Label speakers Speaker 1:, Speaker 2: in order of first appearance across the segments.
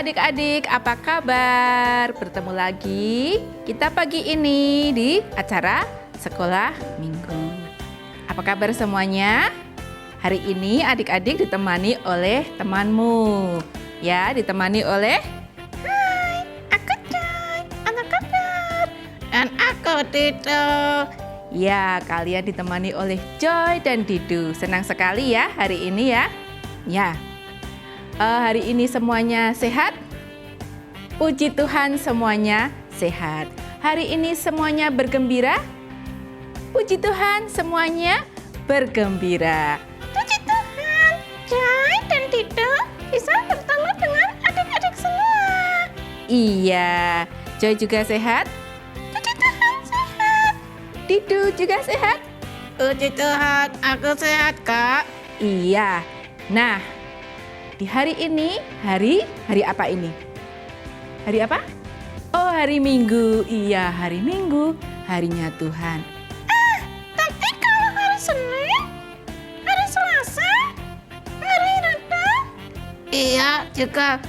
Speaker 1: adik-adik, apa kabar? Bertemu lagi kita pagi ini di acara Sekolah Minggu. Apa kabar semuanya? Hari ini adik-adik ditemani oleh temanmu. Ya, ditemani oleh
Speaker 2: Hai, aku Joy, apa kabar? Dan aku Dido.
Speaker 1: Ya, kalian ditemani oleh Joy dan Didu. Senang sekali ya hari ini ya. Ya, hari ini semuanya sehat? Puji Tuhan semuanya sehat. Hari ini semuanya bergembira? Puji Tuhan semuanya bergembira.
Speaker 2: Puji Tuhan, Joy dan Dido bisa bertemu dengan adik-adik semua.
Speaker 1: Iya, Joy juga sehat?
Speaker 2: Puji Tuhan sehat.
Speaker 1: Didu juga sehat?
Speaker 2: Puji Tuhan, aku sehat Kak.
Speaker 1: Iya. Nah, di hari ini, hari apa ini? Hari apa? Oh, hari Minggu. Iya, hari Minggu, harinya Tuhan.
Speaker 2: Tapi kalau hari Senin, hari Selasa, hari Rabu, iya juga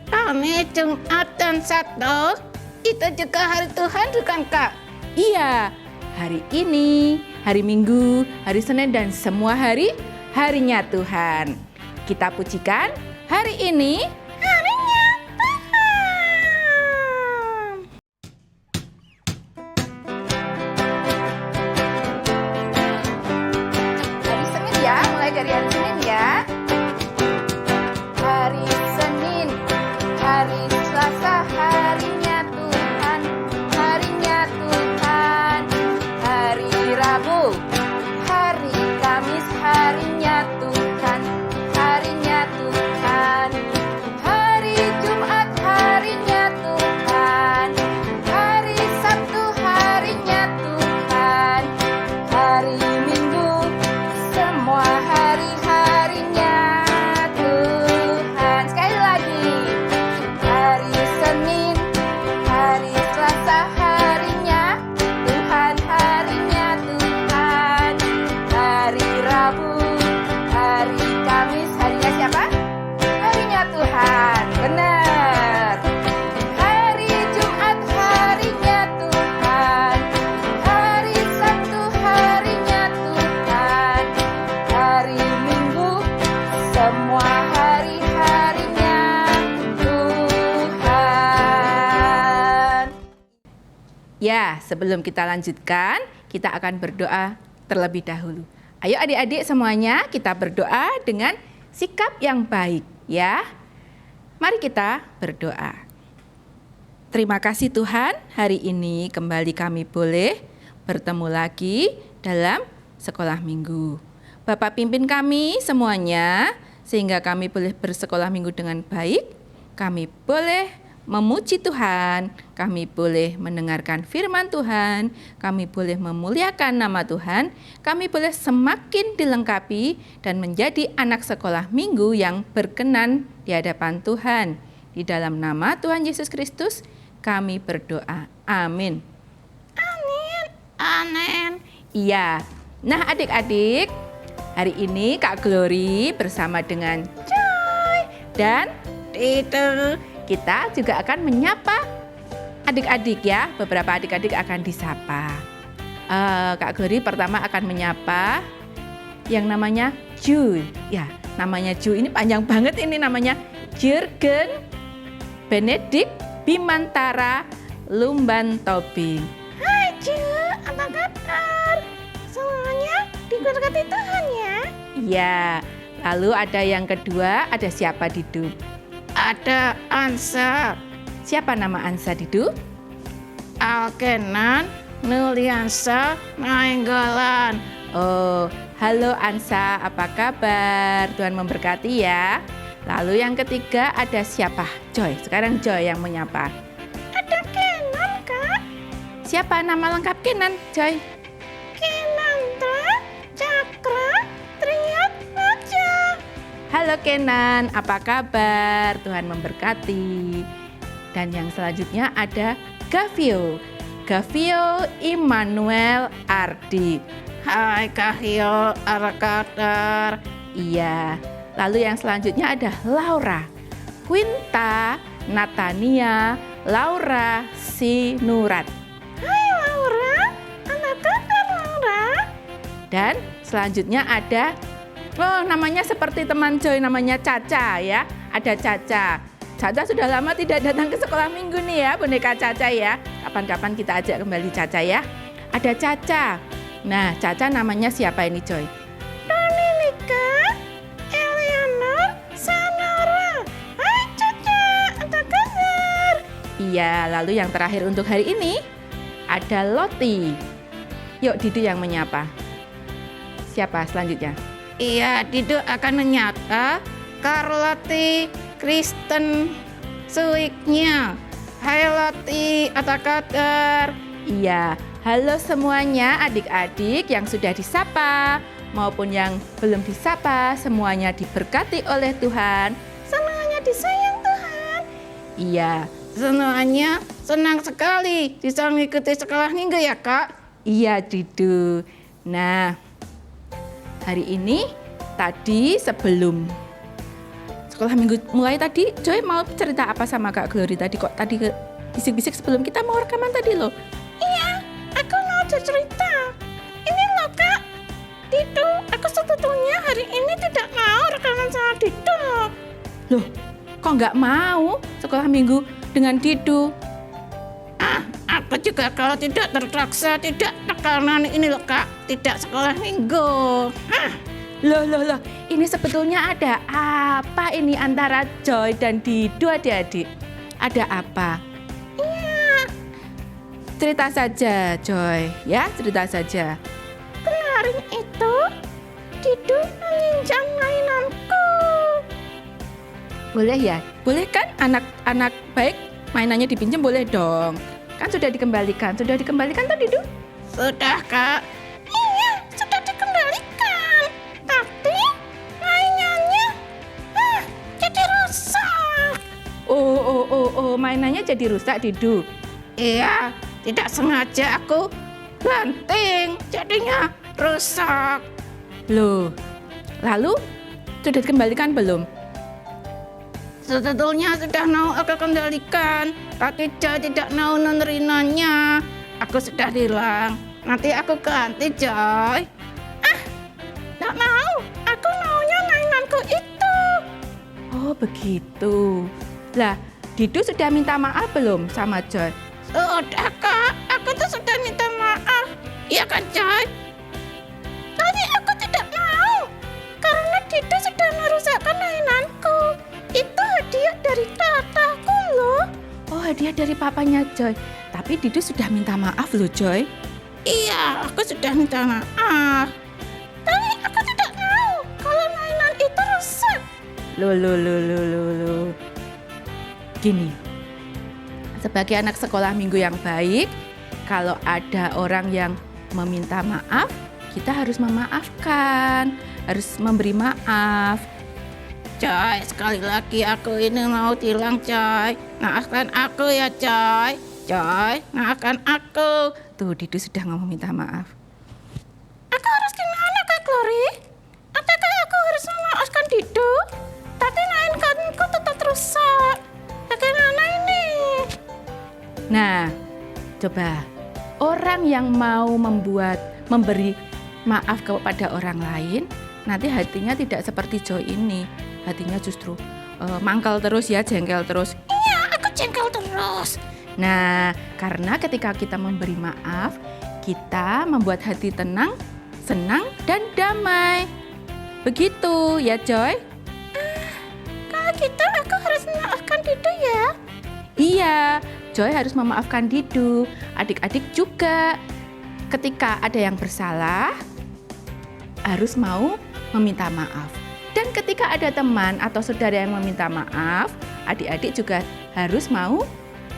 Speaker 2: kami Jumat dan Sabtu, itu juga hari Tuhan bukan Kak?
Speaker 1: Iya, hari ini, hari Minggu, hari Senin, dan semua hari, harinya Tuhan. Kita pujikan hari ini,
Speaker 2: Harinya Tuhan.
Speaker 1: hari Senin ya, mulai dari hari Senin ya. Hari Senin, hari Selasa, harinya Tuhan, harinya Tuhan. Hari Rabu, hari Kamis, harinya Tuhan, harinya Tuhan. Hari Jumat, harinya Tuhan, hari Sabtu, harinya Tuhan, hari Minggu, semua hari-harinya Tuhan. Sekali lagi, hari Senin, hari Selasa, harinya Tuhan, harinya Tuhan. Hari Rabu, hari Kamis, harinya siapa? Harinya Tuhan. Benar. Hari Jumat, harinya Tuhan, hari Sabtu, harinya Tuhan, hari Minggu, semua hari-harinya Tuhan. Ya, sebelum kita lanjutkan, kita akan berdoa terlebih dahulu. Ayo adik-adik semuanya, kita berdoa dengan sikap yang baik ya. Mari kita berdoa. Terima kasih Tuhan, hari ini kembali kami boleh bertemu lagi dalam sekolah minggu. Bapak pimpin kami semuanya, sehingga kami boleh bersekolah minggu dengan baik. Kami boleh memuji Tuhan, kami boleh mendengarkan firman Tuhan, kami boleh memuliakan nama Tuhan, kami boleh semakin dilengkapi dan menjadi anak sekolah minggu yang berkenan di hadapan Tuhan. Di dalam nama Tuhan Yesus Kristus, kami berdoa. Amin.
Speaker 2: Amin.
Speaker 1: Iya. Nah adik-adik, hari ini Kak Glory bersama dengan Joy dan
Speaker 2: Dido.
Speaker 1: kita juga akan menyapa adik-adik ya. Beberapa adik-adik akan disapa. Kak Glory pertama akan menyapa yang namanya Ju. Ya, namanya Ju ini panjang banget ini namanya Jurgen Benedict Bimantara Lumban Tobing.
Speaker 2: Hai Ju, apa kabar? Semuanya diberkati Tuhan ya.
Speaker 1: Ya, lalu ada yang kedua, ada siapa Didu?
Speaker 2: Ada Ansa,
Speaker 1: Siapa nama Ansa Didu?
Speaker 2: Alkenan, Nuliansa, Nainggolan.
Speaker 1: Oh, halo Ansa, apa kabar? Tuhan memberkati ya. Lalu yang ketiga ada siapa? Joy, sekarang Joy yang menyapa.
Speaker 2: Ada Kenan Kak.
Speaker 1: Siapa nama lengkap Kenan, Joy?
Speaker 2: Kenandra, Cakra, Triatmaja.
Speaker 1: Halo Kenan, apa kabar? Tuhan memberkati. Dan yang selanjutnya ada Gavio. Gavio Immanuel Ardi.
Speaker 2: Hai Kahio, Arakadar.
Speaker 1: Iya. Lalu yang selanjutnya ada Laura Quinta Natania, Laura, Sinurat.
Speaker 2: Hai Laura, apa kabar Laura?
Speaker 1: Dan selanjutnya ada, namanya seperti teman Joy, namanya Caca ya. Ada Caca. Caca sudah lama tidak datang ke sekolah minggu nih ya, boneka Caca ya. Kapan-kapan kita ajak kembali Caca ya. Ada Caca. Nah, Caca namanya siapa ini Joy?
Speaker 2: Dominika, Eleanor, Sanora. Hai Caca, apa kabar?
Speaker 1: Iya, lalu yang terakhir untuk hari ini ada Loti. Yuk Didu yang menyapa. Siapa selanjutnya?
Speaker 2: Iya, Didu akan menyapa Carlotti Kristen Suiknya. Hai Loti, apa kabar?
Speaker 1: Iya, halo semuanya adik-adik yang sudah disapa maupun yang belum disapa, semuanya diberkati oleh Tuhan.
Speaker 2: Semuanya disayang Tuhan.
Speaker 1: Iya,
Speaker 2: Semuanya senang sekali bisa mengikuti sekolah minggu ya Kak.
Speaker 1: iya Didu. Nah, hari ini tadi sebelum sekolah minggu mulai tadi, Joy mau cerita apa sama Kak Glory tadi kok tadi ke bisik-bisik sebelum kita mau rekaman tadi loh.
Speaker 2: Iya, aku mau cerita. Ini loh Kak, Didu, aku sebetulnya hari ini tidak mau rekaman sama Didu.
Speaker 1: Loh, kok nggak mau sekolah minggu dengan Didu?
Speaker 2: Aku juga kalau tidak terpaksa tidak karena ini loh Kak, tidak sekolah minggu.
Speaker 1: Loh, ini sebetulnya ada apa ini antara Joy dan Didu adik-adik? Ada apa?
Speaker 2: Iya,
Speaker 1: Cerita saja Joy, ya cerita saja.
Speaker 2: kemarin itu Didu meminjam mainanku.
Speaker 1: Boleh ya? Boleh kan anak-anak baik mainannya dipinjam boleh dong. Kan sudah dikembalikan tuh Didu?
Speaker 2: Sudah Kak. Iya, sudah dikembalikan. Tapi mainannya jadi rusak.
Speaker 1: Oh, mainannya jadi rusak Didu.
Speaker 2: Iya, tidak sengaja aku banting, jadinya rusak.
Speaker 1: Loh, lalu sudah dikembalikan belum?
Speaker 2: Sebetulnya sudah mau aku kembalikan, tapi Joy tidak mau menerimanya. Aku sudah bilang, nanti aku ganti Joy. Tidak mau, aku maunya mainanku itu.
Speaker 1: Oh begitu. Lah, Didu sudah minta maaf belum sama Joy?
Speaker 2: Sudah Kak, aku tuh sudah minta maaf. Iya kan Joy? Tapi aku tidak mau, karena Didu sudah merusakkan mainanku. Itu hadiah dari tataku loh.
Speaker 1: Oh hadiah dari papanya Joy. Tapi Didu sudah minta maaf loh Joy.
Speaker 2: Iya, aku sudah minta maaf. Tapi aku tidak mau kalau mainan itu rusak.
Speaker 1: Loh. Gini, sebagai anak sekolah minggu yang baik, kalau ada orang yang meminta maaf, kita harus memaafkan, harus memberi maaf.
Speaker 2: Joy, sekali lagi aku ini mau bilang Joy, maafkan aku ya Joy. Joy, maafkan aku.
Speaker 1: Tuh, Didu sudah ngomong minta maaf.
Speaker 2: Aku harus gimana Kak Glory? Apakah aku harus memaafkan Didu? Tapi mainanku tetap rusak. Bagaimana ini?
Speaker 1: Nah, coba orang yang mau memberi maaf kepada orang lain, nanti hatinya tidak seperti Joy ini. Hatinya justru mangkal terus ya, jengkel terus.
Speaker 2: Iya, aku jengkel terus.
Speaker 1: Nah, karena ketika kita memberi maaf, kita membuat hati tenang, senang, dan damai. Begitu ya Joy?
Speaker 2: Kalau gitu aku harus memaafkan Didu ya.
Speaker 1: Iya, Joy harus memaafkan Didu. Adik-adik juga. Ketika ada yang bersalah, harus mau meminta maaf. Dan ketika ada teman atau saudara yang meminta maaf, adik-adik juga harus mau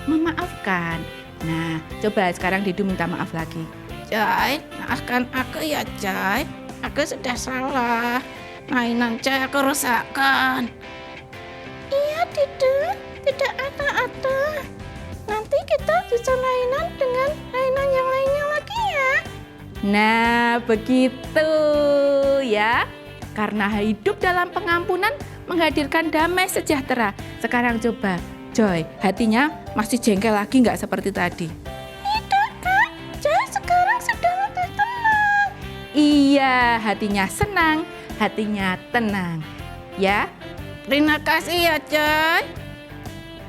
Speaker 1: memaafkan. Nah, coba sekarang Didu minta maaf lagi.
Speaker 2: Joy, maafkan aku ya Joy. Aku sudah salah. Mainan Joy aku rusakkan. Iya Didu, tidak ada. Nanti kita bisa mainan dengan mainan yang lainnya lagi ya.
Speaker 1: Nah, begitu ya. Karena hidup dalam pengampunan menghadirkan damai sejahtera. Sekarang coba Joy, hatinya masih jengkel lagi nggak seperti tadi?
Speaker 2: Tidak, Kak. Joy sekarang sudah lebih tenang.
Speaker 1: Iya, hatinya senang, hatinya tenang. Ya,
Speaker 2: Terima kasih ya, Joy.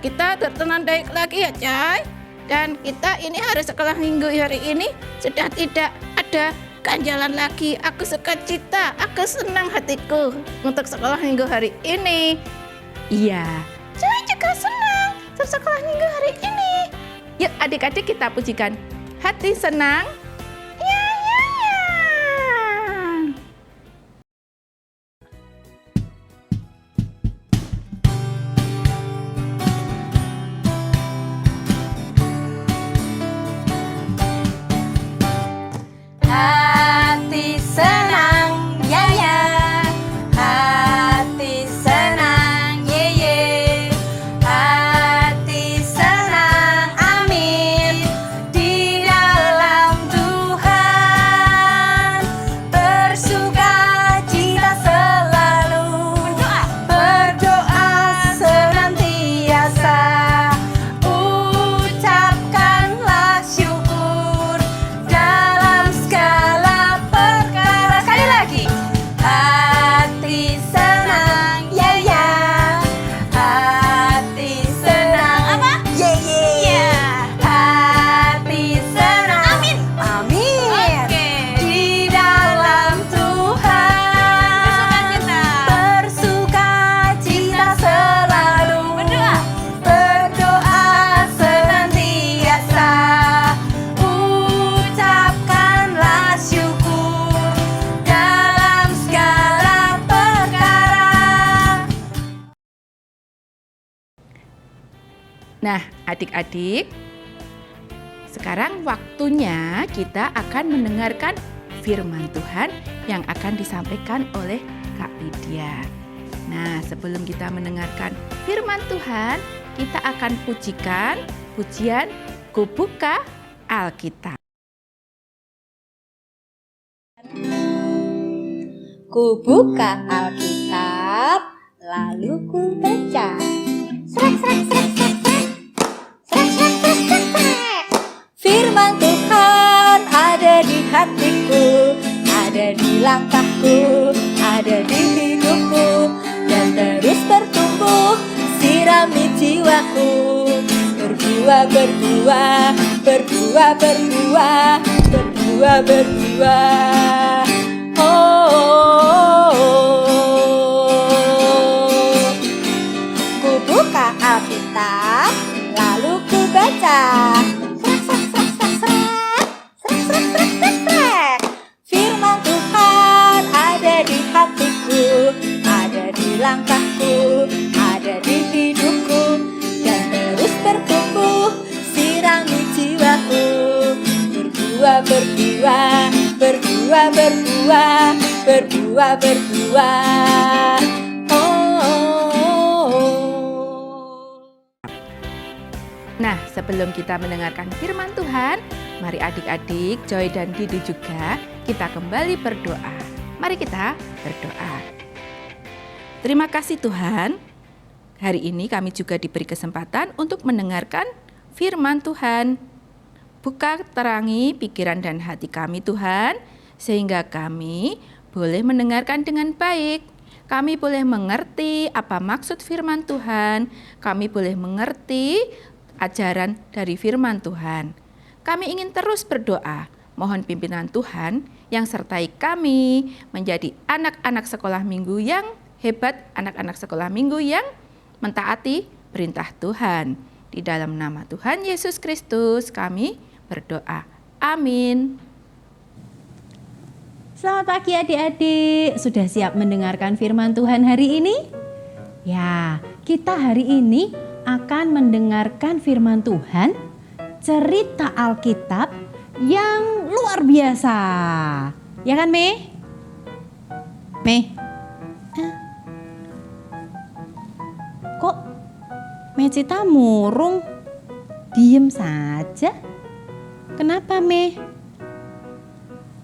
Speaker 2: Kita tertenang baik lagi ya, Joy. Dan kita ini hari sekolah minggu hari ini sudah tidak ada ganjalan lagi. Aku sukacita, aku senang hatiku untuk sekolah minggu hari ini.
Speaker 1: iya.
Speaker 2: Joy juga senang untuk sekolah minggu hari ini.
Speaker 1: Yuk adik-adik kita pujikan. Hati senang,
Speaker 2: Ya, ya, ya.
Speaker 3: Hati senang, ya ya. Hati senang, ye ye. Hati senang, amin. Di dalam Tuhan bersuka cita selalu. Berdoa senantiasa. Ucapkanlah syukur dalam segala perkara. Sekali lagi. Hati senang, ya ya. Hati senang, apa? Ye ye. Hati senang, amin. Amin. Di dalam Tuhan bersuka cita selalu. Berdoa senantiasa. Ucapkanlah syukur dalam segala perkara.
Speaker 1: Nah, adik-adik, sekarang waktunya kita akan mendengarkan firman Tuhan yang akan disampaikan oleh Kak Lydia. Nah, sebelum kita mendengarkan firman Tuhan, kita akan pujikan pujian Kubuka Alkitab.
Speaker 3: Ku buka Alkitab, lalu ku baca. Srek, srek, srek, srek, srek. Srek, srek, srek, srek, srek. Firman Tuhan ada di hatiku, ada di langkahku, ada di hidupku, dan terus bertumbuh, sirami jiwaku. Berbuah, berbuah, berbuah, berbuah, berbuah, berbuah. Ku buka Alkitab, lalu ku baca. Srek, srek, srek, srek, srek. Srek, srek, srek, srek, srek. Firman Tuhan ada di hatiku, ada di langkahku, ada di hidupku, dan terus bertumbuh, sirami jiwaku. Berbuah, berbuah, berbuah, berbuah, berbuah, berbuah.
Speaker 1: Nah, sebelum kita mendengarkan firman Tuhan, mari adik-adik, Joy dan Didi juga kita kembali berdoa. Mari kita berdoa. Terima kasih Tuhan. Hari ini kami juga diberi kesempatan untuk mendengarkan firman Tuhan. Buka terangi pikiran dan hati kami Tuhan, sehingga kami boleh mendengarkan dengan baik. Kami boleh mengerti apa maksud firman Tuhan. Kami boleh mengerti ajaran dari firman Tuhan. Kami ingin terus berdoa, mohon pimpinan Tuhan yang sertai kami menjadi anak-anak sekolah minggu yang hebat, anak-anak sekolah minggu yang mentaati perintah Tuhan. Di dalam nama Tuhan Yesus Kristus kami berdoa. Amin.
Speaker 4: Selamat pagi adik-adik, sudah siap mendengarkan firman Tuhan hari ini? Ya, kita hari ini akan mendengarkan firman Tuhan, cerita Alkitab yang luar biasa. Ya kan, Mei? Mei? Kok Mecita murung? Diem saja? Kenapa, Mei?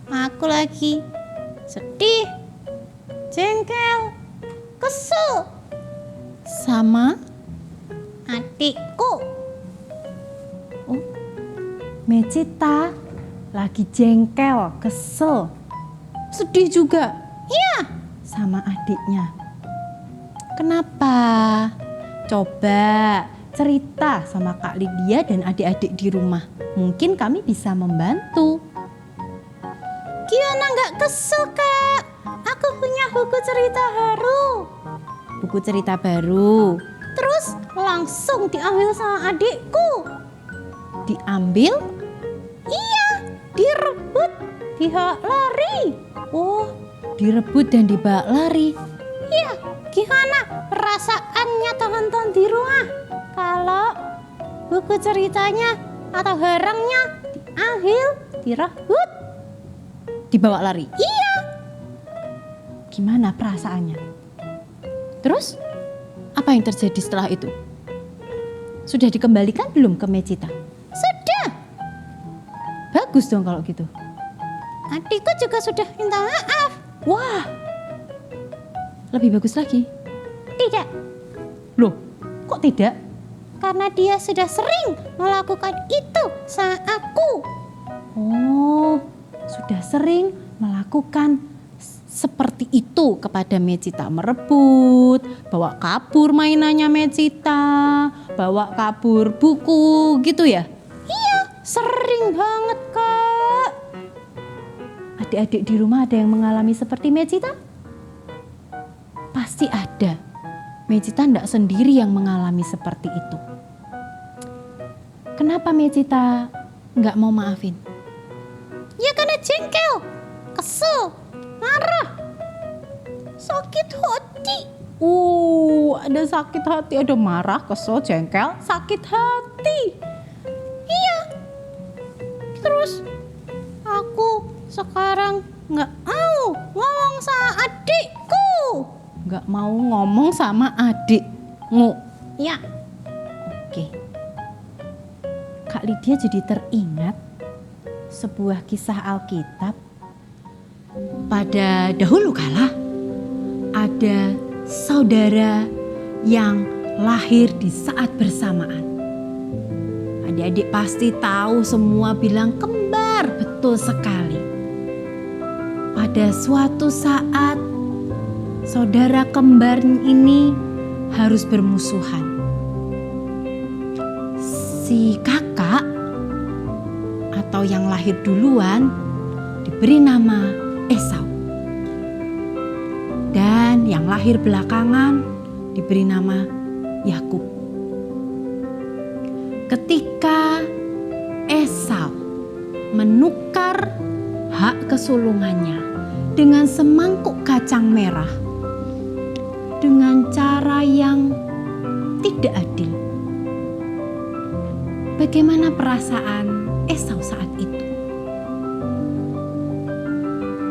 Speaker 4: Aku lagi sedih, jengkel, kesel sama
Speaker 3: adikku.
Speaker 4: Oh, Mecita lagi jengkel, kesel, sedih juga.
Speaker 3: Iya,
Speaker 4: Sama adiknya. Kenapa? Coba cerita sama Kak Lydia dan adik-adik di rumah. Mungkin kami bisa membantu.
Speaker 3: Kiana nggak kesel, Kak. Aku punya buku cerita baru.
Speaker 4: Buku cerita baru
Speaker 3: Terus langsung diambil sama adikku.
Speaker 4: diambil.
Speaker 3: Iya, direbut, dihak lari.
Speaker 4: Oh, direbut dan dibawa lari.
Speaker 3: Iya, gimana perasaannya teman-teman di rumah kalau buku ceritanya atau barangnya diambil, direbut?
Speaker 4: Dibawa lari.
Speaker 3: Iya,
Speaker 4: Gimana perasaannya? Terus, apa yang terjadi setelah itu? Sudah dikembalikan belum ke Mecita?
Speaker 3: sudah.
Speaker 4: Bagus dong kalau gitu.
Speaker 3: Adikku juga sudah minta maaf.
Speaker 4: Wah, lebih bagus lagi.
Speaker 3: Tidak,
Speaker 4: Loh, kok tidak?
Speaker 3: karena dia sudah sering melakukan itu sama aku.
Speaker 4: Oh, sudah sering melakukan seperti itu kepada Mecita, merebut, bawa kabur mainannya Mecita, bawa kabur buku gitu ya.
Speaker 3: Iya, sering banget, Kak.
Speaker 4: Adik-adik di rumah ada yang mengalami seperti Mecita? Pasti ada. Mecita tidak sendiri yang mengalami seperti itu. Kenapa Mecita nggak mau maafin?
Speaker 3: Ya karena jengkel, kesel, marah, sakit hati.
Speaker 4: Ada sakit hati, ada marah, kesel, jengkel, sakit hati.
Speaker 3: Iya. Terus aku sekarang nggak mau ngomong sama adikku.
Speaker 4: Nggak mau ngomong sama adikmu.
Speaker 3: Ya,
Speaker 4: Oke. Kak Lydia jadi teringat sebuah kisah Alkitab. Pada dahulu kala ada saudara yang lahir di saat bersamaan. Adik-adik pasti tahu, semua bilang kembar, betul sekali. Pada suatu saat saudara kembar ini harus bermusuhan. Si kakak atau yang lahir duluan diberi nama Esau. Dan yang lahir belakangan diberi nama Yakub. Ketika Esau menukar hak kesulungannya dengan semangkuk kacang merah dengan cara yang tidak adil, bagaimana perasaan Esau saat itu?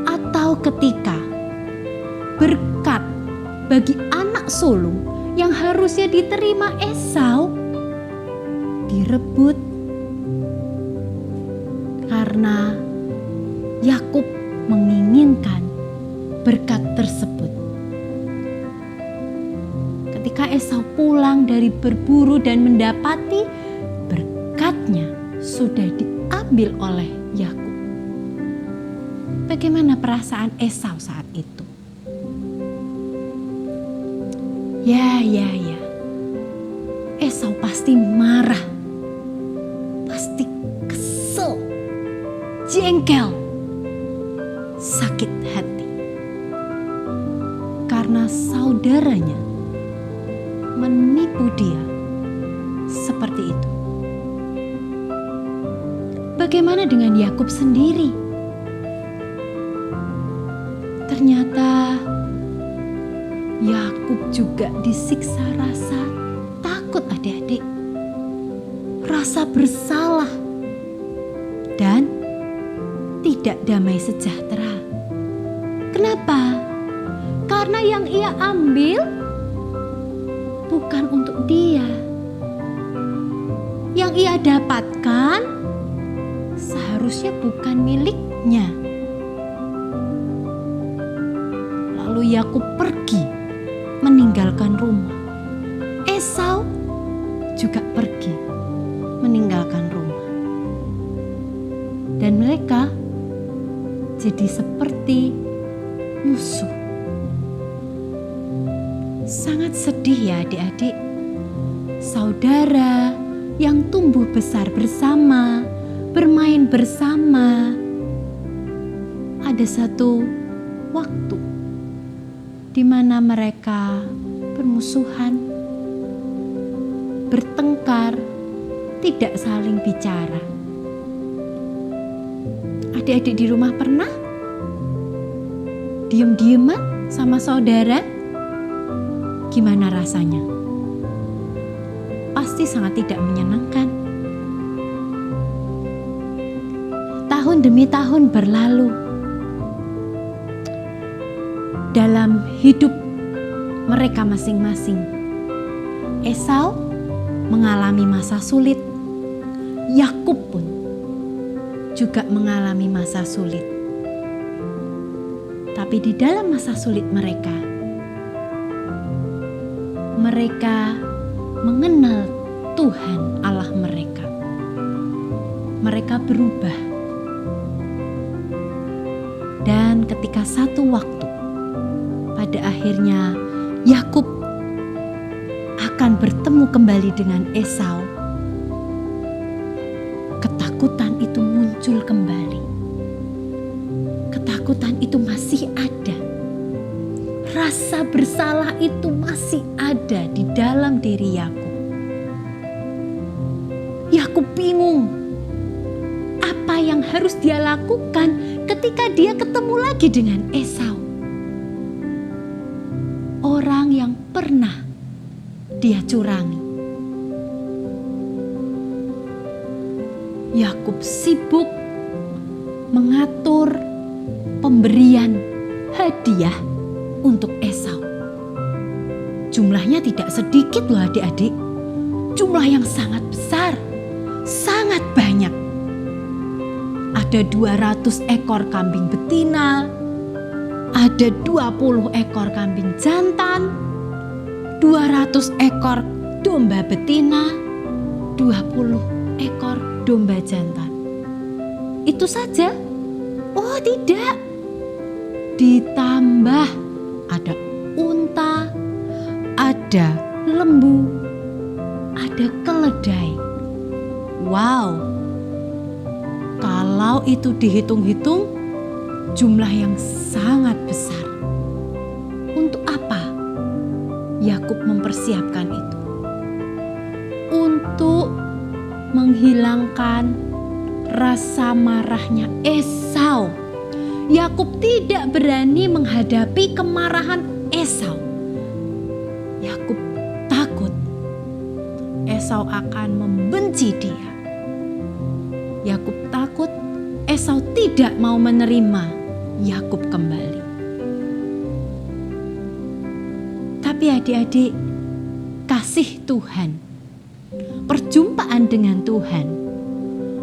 Speaker 4: Atau ketika berkat bagi anak sulung yang harusnya diterima Esau direbut karena Yakub menginginkan berkat tersebut. Ketika Esau pulang dari berburu dan mendapati berkatnya sudah diambil oleh Yakub, bagaimana perasaan Esau saat itu? Ya. Esau pasti marah, pasti kesel, jengkel, sakit hati. Karena saudaranya menipu dia seperti itu. Bagaimana dengan Yakub sendiri? Ternyata Yakub juga disiksa rasa takut, adik-adik. Rasa bersalah dan tidak damai sejahtera. Kenapa? Karena yang ia ambil bukan untuk dia. Yang ia dapatkan seharusnya bukan miliknya. Lalu Yakub pergi meninggalkan rumah. Esau juga pergi meninggalkan rumah. Dan mereka jadi seperti musuh. Sangat sedih ya adik-adik. Saudara yang tumbuh besar bersama, bermain bersama. Ada satu waktu di mana mereka bermusuhan, bertengkar, tidak saling bicara. Adik-adik di rumah pernah diem-dieman sama saudara? Gimana rasanya? Pasti sangat tidak menyenangkan. Tahun demi tahun berlalu. Dalam hidup mereka masing-masing, Esau mengalami masa sulit. Yakub pun juga mengalami masa sulit. Tapi di dalam masa sulit mereka mengenal Tuhan Allah mereka. Mereka berubah. Dan ketika satu waktu, pada akhirnya Yakub akan bertemu kembali dengan Esau. Ketakutan itu muncul kembali. Ketakutan itu masih ada. Rasa bersalah itu masih ada di dalam diri Yakub. Yakub bingung apa yang harus dia lakukan ketika dia ketemu lagi dengan Esau. Orang yang pernah dia curangi. Yakub sibuk mengatur pemberian hadiah untuk Esau. Jumlahnya tidak sedikit loh adik-adik. Jumlah yang sangat besar, sangat banyak. Ada 200 ekor kambing betina, ada 20 ekor kambing jantan, 200 ekor domba betina, 20 ekor domba jantan. Itu saja? Oh tidak. Ditambah ada unta, ada lembu, ada keledai. Wow. Kalau itu dihitung-hitung, jumlah yang sangat besar. Untuk apa Yakub mempersiapkan itu? Untuk menghilangkan rasa marahnya Esau. Yakub tidak berani menghadapi kemarahan Esau. Yakub takut Esau akan membenci dia. Yakub takut Esau tidak mau menerima Yakub kembali. Tapi adik-adik, kasih Tuhan, perjumpaan dengan Tuhan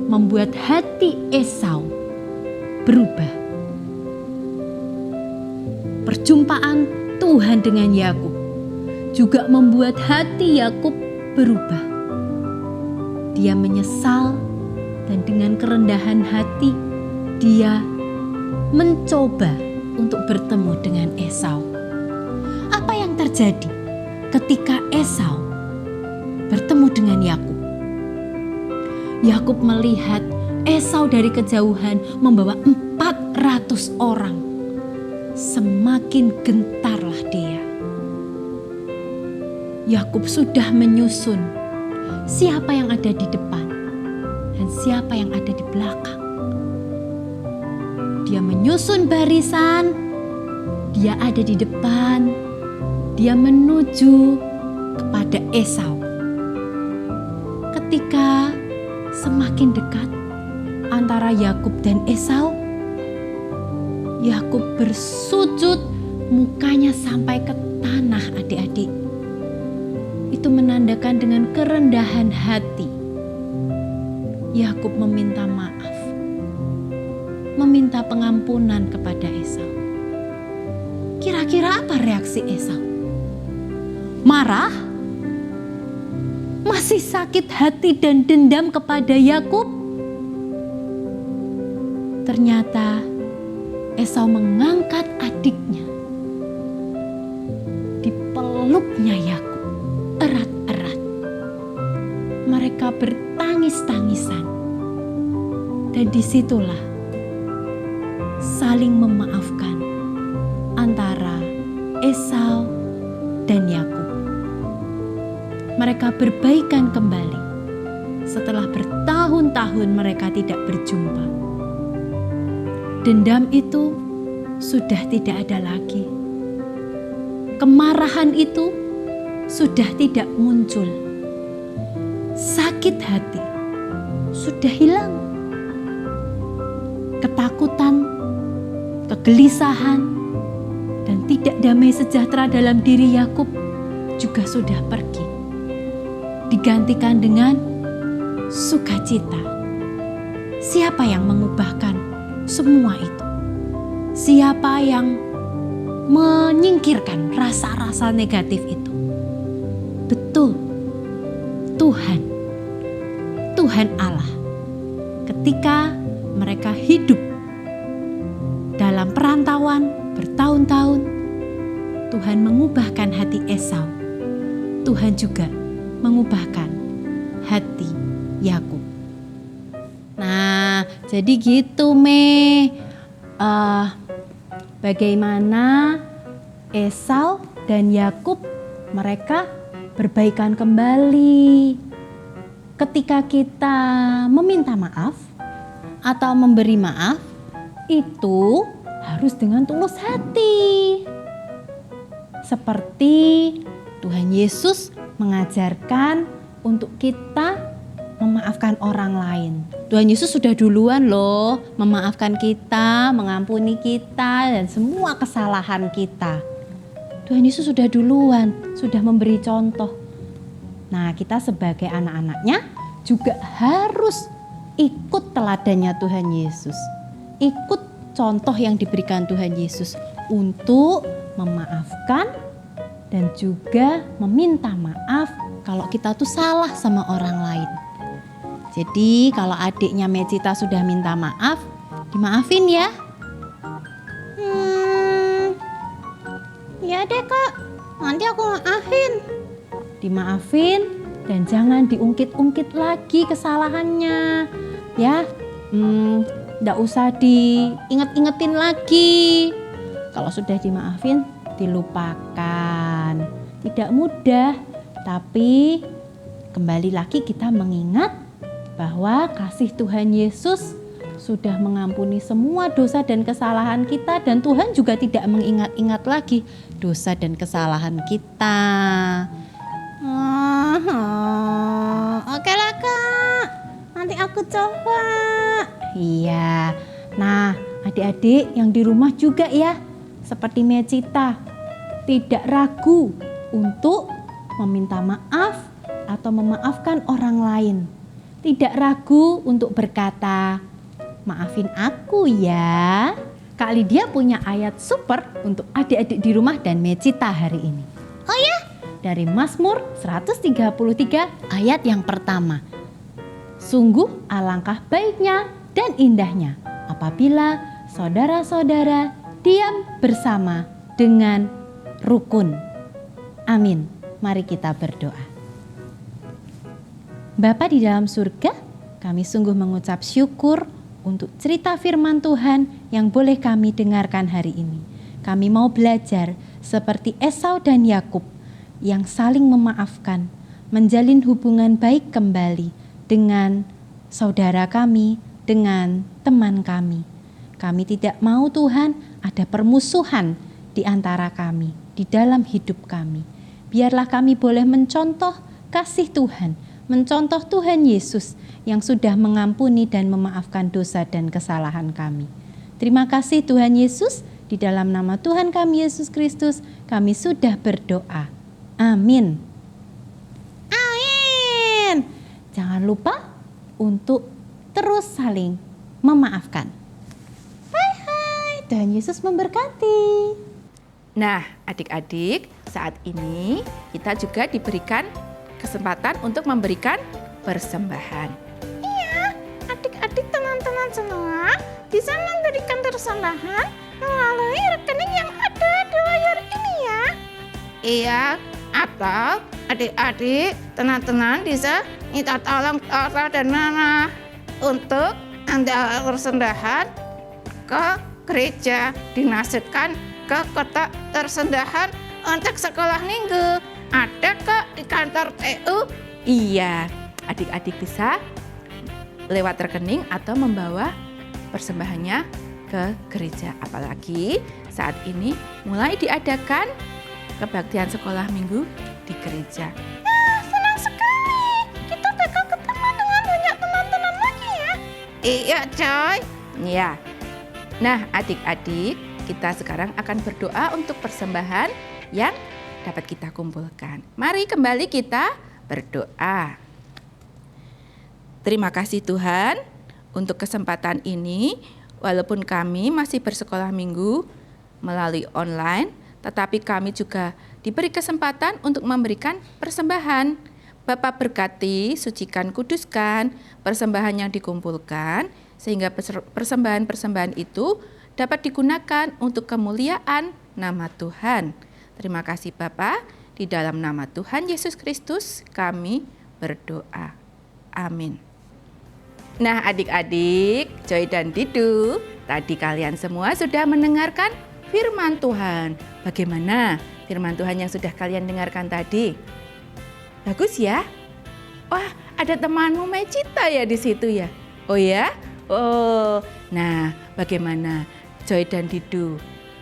Speaker 4: membuat hati Esau berubah. Perjumpaan Tuhan dengan Yakub juga membuat hati Yakub berubah. Dia menyesal dan dengan kerendahan hati dia mencoba untuk bertemu dengan Esau. Apa yang terjadi ketika Esau bertemu dengan Yakub? Yakub melihat Esau dari kejauhan membawa 400 orang. Semakin gentarlah dia. Yakub sudah menyusun siapa yang ada di depan dan siapa yang ada di belakang. Dia menyusun barisan, dia ada di depan, dia menuju kepada Esau. Ketika semakin dekat antara Yakub dan Esau, Yakub bersujud, mukanya sampai ke tanah adik-adik. Itu menandakan dengan kerendahan hati. Yakub meminta maaf, meminta pengampunan kepada Esau. Kira-kira apa reaksi Esau? Marah? Masih masih sakit hati dan dendam kepada Yakub? Ternyata Esau mengangkat adiknya. Dipeluknya Yakub erat-erat. Mereka bertangis-tangisan. Dan disitulah saling memaafkan antara Esau dan Yakub. Mereka berbaikan kembali setelah bertahun-tahun mereka tidak berjumpa. Dendam itu sudah tidak ada lagi. Kemarahan itu sudah tidak muncul. Sakit hati sudah hilang. Ketakutan, kegelisahan, dan tidak damai sejahtera dalam diri Yakub juga sudah pergi. Digantikan dengan sukacita. Siapa yang mengubahkan semua itu? Siapa yang menyingkirkan rasa-rasa negatif itu? Betul, Tuhan. Tuhan Allah. Ketika mereka hidup dalam perantauan bertahun-tahun, Tuhan mengubahkan hati Esau. Tuhan juga mengubahkan hati Yakub. Nah, jadi gitu bagaimana Esau dan Yakub mereka berbaikan kembali. Ketika kita meminta maaf atau memberi maaf, itu harus dengan tulus hati. Seperti Tuhan Yesus mengajarkan untuk kita memaafkan orang lain. Tuhan Yesus sudah duluan loh memaafkan kita, mengampuni kita dan semua kesalahan kita. Tuhan Yesus sudah duluan, sudah memberi contoh. Nah, kita sebagai anak-anaknya juga harus ikut teladannya Tuhan Yesus. Ikut contoh yang diberikan Tuhan Yesus untuk memaafkan dan juga meminta maaf kalau kita tuh salah sama orang lain. Jadi kalau adiknya Mecita sudah minta maaf, dimaafin ya.
Speaker 3: Ya deh kak, nanti aku maafin.
Speaker 4: Dimaafin dan jangan diungkit-ungkit lagi kesalahannya. Ya, nggak usah diinget-ingetin lagi. Kalau sudah dimaafin, dilupakan. Tidak mudah, tapi kembali lagi kita mengingat bahwa kasih Tuhan Yesus sudah mengampuni semua dosa dan kesalahan kita, dan Tuhan juga tidak mengingat-ingat lagi dosa dan kesalahan kita.
Speaker 3: Oke lah kak, nanti aku coba.
Speaker 4: Iya. Nah, adik-adik yang di rumah juga ya, seperti Mecita, tidak ragu untuk meminta maaf atau memaafkan orang lain. Tidak ragu untuk berkata, maafin aku ya. Kak Lydia punya ayat super untuk adik-adik di rumah dan Mecita hari ini.
Speaker 3: Oh ya?
Speaker 4: Dari Mazmur 133 ayat yang pertama. Sungguh alangkah baiknya dan indahnya apabila saudara-saudara diam bersama dengan rukun. Amin. Mari kita berdoa. Bapa di dalam surga, kami sungguh mengucap syukur untuk cerita firman Tuhan yang boleh kami dengarkan hari ini. Kami mau belajar seperti Esau dan Yakub yang saling memaafkan, menjalin hubungan baik kembali dengan saudara kami, dengan teman kami. Kami tidak mau Tuhan ada permusuhan di antara kami, di dalam hidup kami. Biarlah kami boleh mencontoh kasih Tuhan, mencontoh Tuhan Yesus yang sudah mengampuni dan memaafkan dosa dan kesalahan kami. Terima kasih Tuhan Yesus, di dalam nama Tuhan kami Yesus Kristus, kami sudah berdoa. Amin.
Speaker 3: Amin.
Speaker 4: Jangan lupa untuk terus saling memaafkan. Hai, Tuhan Yesus memberkati.
Speaker 1: Nah, adik-adik, saat ini kita juga diberikan kesempatan untuk memberikan persembahan.
Speaker 2: Adik-adik teman-teman semua bisa memberikan persembahan melalui rekening yang ada di layar ini ya. Iya, atau adik-adik teman-teman bisa minta tolong Papa dan Mama untuk Anda persembahan ke gereja, dinasibkan ke kotak persembahan untuk sekolah minggu. Ada kok di kantor PU.
Speaker 1: Iya, adik-adik bisa lewat rekening atau membawa persembahannya ke gereja. Apalagi saat ini mulai diadakan kebaktian sekolah minggu di gereja.
Speaker 2: Senang sekali. Kita bakal ketemu dengan banyak teman-teman lagi ya. Iya, coy.
Speaker 1: Ya. Nah, adik-adik, kita sekarang akan berdoa untuk persembahan yang dapat kita kumpulkan. Mari kembali kita berdoa. Terima kasih Tuhan untuk kesempatan ini. Walaupun kami masih bersekolah minggu melalui online, tetapi kami juga diberi kesempatan untuk memberikan persembahan. Bapa berkati, sucikan, kuduskan persembahan yang dikumpulkan, sehingga persembahan-persembahan itu dapat digunakan untuk kemuliaan nama Tuhan. Terima kasih Bapa, di dalam nama Tuhan Yesus Kristus kami berdoa. Amin. Nah adik-adik, Joy dan Didu, tadi kalian semua sudah mendengarkan firman Tuhan. Bagaimana firman Tuhan yang sudah kalian dengarkan tadi? Bagus ya? Wah, ada temanmu Mecita ya di situ ya? Oh ya? Oh, nah bagaimana Joy dan Didu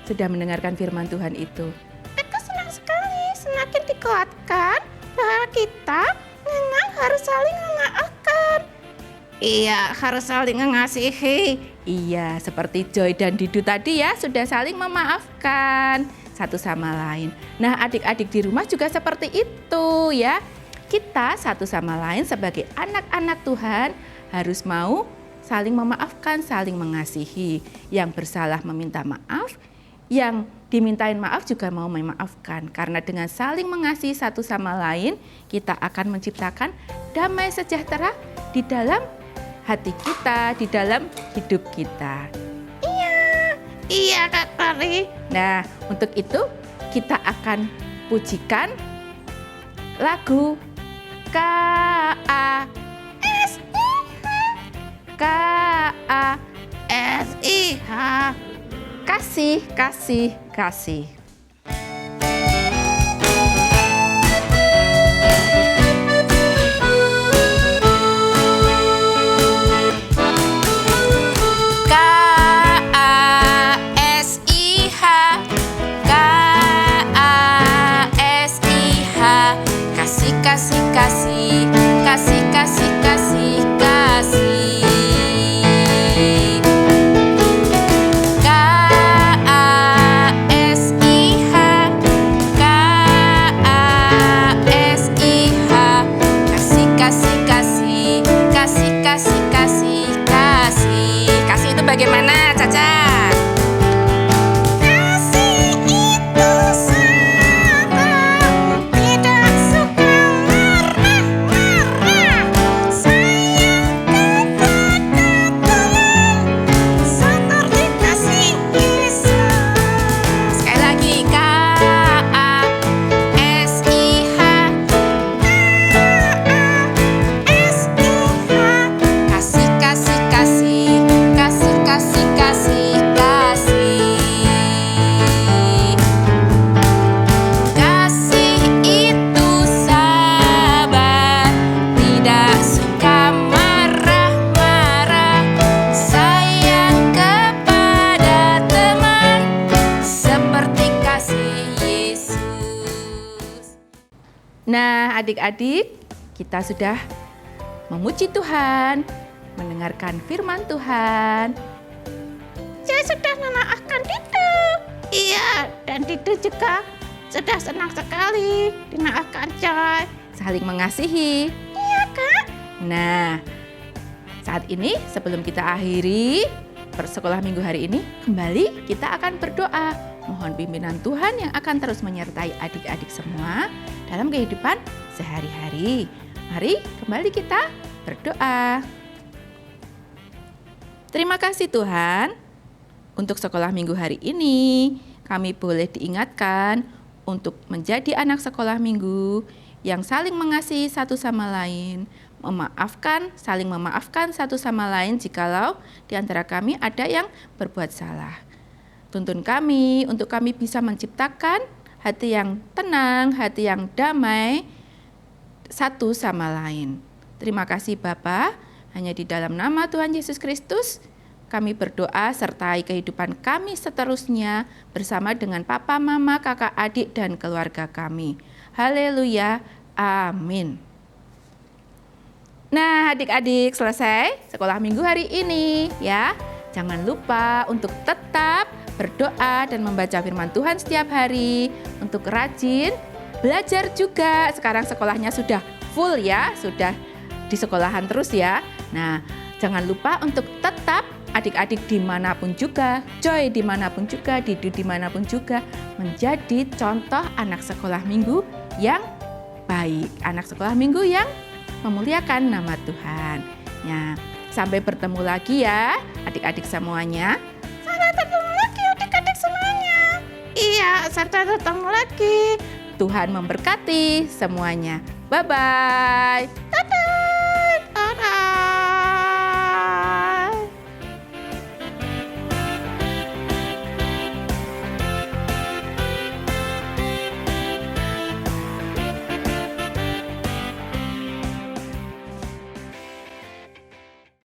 Speaker 1: sudah mendengarkan firman Tuhan itu?
Speaker 2: Aku senang sekali, semakin dikuatkan bahwa kita memang harus saling memaafkan. Iya, harus saling mengasihi.
Speaker 1: Iya, seperti Joy dan Didu tadi ya, sudah saling memaafkan satu sama lain. Nah, adik-adik di rumah juga seperti itu ya. Kita satu sama lain sebagai anak-anak Tuhan harus mau saling memaafkan, saling mengasihi. Yang bersalah meminta maaf, yang dimintain maaf juga mau memaafkan. Karena dengan saling mengasihi satu sama lain, kita akan menciptakan damai sejahtera di dalam hati kita, di dalam hidup kita.
Speaker 2: Iya Kak Pari.
Speaker 1: Nah, untuk itu kita akan pujikan lagu
Speaker 2: K-A-S-I-H.
Speaker 1: Kasih, kasih, kasih.
Speaker 2: Kasih, kasih, kasih, kasih, kasih, kasih. K-A-S-I-H, K-A-S-I-H. Kasih, kasih, kasih, kasih, kasih, kasih, kasih. Kasih itu bagaimana, Caca?
Speaker 1: Nah, adik-adik, kita sudah memuji Tuhan, mendengarkan firman Tuhan.
Speaker 2: Saya sudah memaafkan Didu. Iya, dan Didu juga sudah senang sekali dimaafkan Joy.
Speaker 1: Saling mengasihi.
Speaker 2: Iya Kak.
Speaker 1: Nah, saat ini sebelum kita akhiri persekolah minggu hari ini, kembali kita akan berdoa. Mohon pimpinan Tuhan yang akan terus menyertai adik-adik semua. dalam kehidupan sehari-hari. Mari kembali kita berdoa. Terima kasih Tuhan, untuk sekolah minggu hari ini kami boleh diingatkan untuk menjadi anak sekolah minggu yang saling mengasihi satu sama lain, saling memaafkan satu sama lain jikalau di antara kami ada yang berbuat salah. Tuntun kami untuk kami bisa menciptakan hati yang tenang, hati yang damai satu sama lain. Terima kasih Bapa, hanya di dalam nama Tuhan Yesus Kristus kami berdoa sertai kehidupan kami seterusnya bersama dengan papa, mama, kakak, adik, dan keluarga kami. Haleluya, amin. Nah adik-adik, selesai sekolah minggu hari ini ya. Jangan lupa untuk tetap berdoa dan membaca firman Tuhan setiap hari. Untuk rajin belajar juga. Sekarang sekolahnya sudah full ya, sudah di sekolahan terus ya. Nah jangan lupa untuk tetap adik-adik dimanapun juga, Joy dimanapun juga, Didu dimanapun juga, menjadi contoh anak sekolah minggu yang baik, anak sekolah minggu yang memuliakan nama Tuhan. Ya, sampai bertemu lagi ya adik-adik semuanya.
Speaker 2: Sampai bertemu lagi adik-adik semuanya. Iya, sampai bertemu lagi.
Speaker 1: Tuhan memberkati semuanya. Bye-bye.
Speaker 2: Dadah.